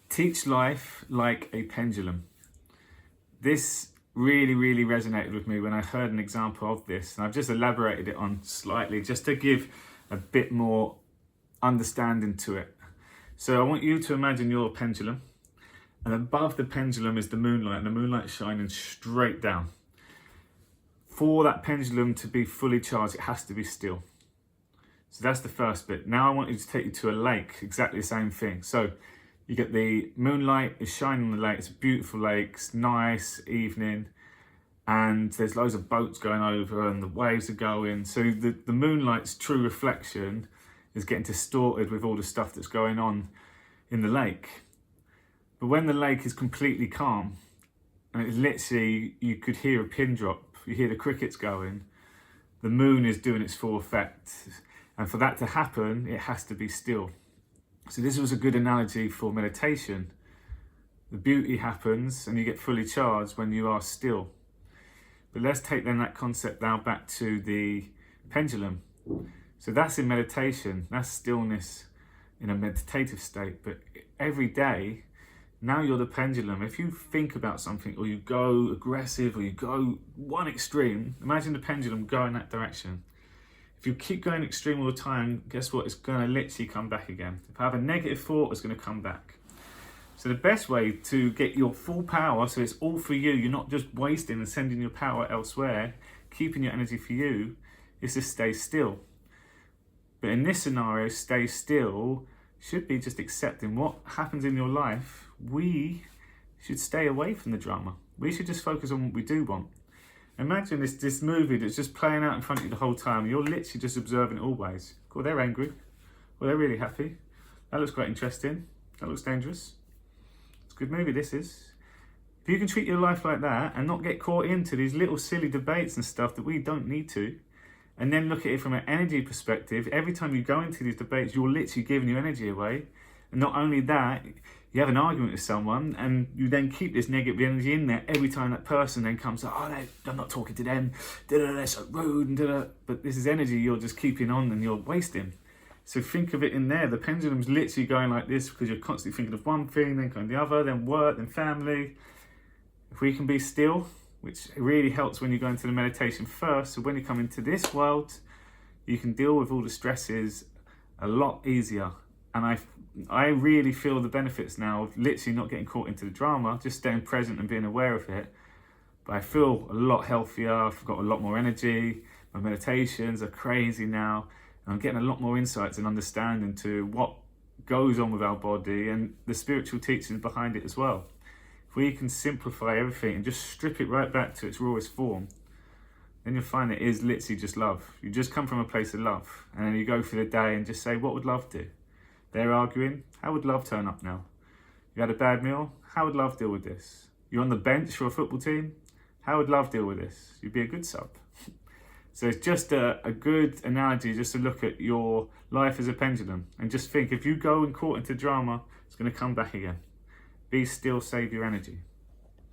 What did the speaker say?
Teach life like a pendulum. This really resonated with me when I heard an example of this, and I've just elaborated it on slightly just to give a bit more understanding to it. So I want you to imagine you're a pendulum, and above the pendulum is the moonlight, and the moonlight shining straight down. For that pendulum to be fully charged, it has to be still. So that's the first bit. Now I want you to take you to a lake, exactly the same thing. So you get the moonlight is shining on the lake. It's a beautiful lake, it's nice evening, and there's loads of boats going over and the waves are going. So the moonlight's true reflection is getting distorted with all the stuff that's going on in the lake. But when the lake is completely calm, and it's literally, you could hear a pin drop, you hear the crickets going, the moon is doing its full effect. And for that to happen, it has to be still. So this was a good analogy for meditation. The beauty happens and you get fully charged when you are still. But let's take then that concept now back to the pendulum. So that's in meditation, that's stillness in a meditative state. But every day, now you're the pendulum. If you think about something or you go aggressive or you go one extreme, imagine the pendulum going that direction. If you keep going extreme all the time, guess what? It's going to literally come back again. If I have a negative thought, it's going to come back. So the best way to get your full power, so it's all for you, you're not just wasting and sending your power elsewhere, keeping your energy for you, is to stay still. But in this scenario, stay still should be just accepting what happens in your life. We should stay away from the drama. We should just focus on what we do want. Imagine this movie that's just playing out in front of you the whole time. You're literally just observing it always. Cool, they're angry. Well, they're really happy. That looks quite interesting. That looks dangerous. It's a good movie, this is. If you can treat your life like that and not get caught into these little silly debates and stuff that we don't need to, and then look at it from an energy perspective, every time you go into these debates, you're literally giving your energy away. And not only that, you have an argument with someone and you then keep this negative energy in there every time that person then comes up, oh, no, I'm not talking to them, they're so rude, and but this is energy you're just keeping on and you're wasting. So think of it in there, the pendulum's literally going like this because you're constantly thinking of one thing, then going the other, then work, then family. If we can be still, which really helps when you go into the meditation first, so when you come into this world, you can deal with all the stresses a lot easier. And I really feel the benefits now of literally not getting caught into the drama, just staying present and being aware of it. But I feel a lot healthier, I've got a lot more energy, my meditations are crazy now, and I'm getting a lot more insights and understanding to what goes on with our body and the spiritual teachings behind it as well. If we can simplify everything and just strip it right back to its rawest form, then you'll find it is literally just love. You just come from a place of love, and then you go through the day and just say, what would love do? They're arguing, how would love turn up now? You had a bad meal, how would love deal with this? You're on the bench for a football team, how would love deal with this? You'd be a good sub. So it's just a good analogy just to look at your life as a pendulum and just think, if you go and caught into drama, it's going to come back again. Be still, save your energy.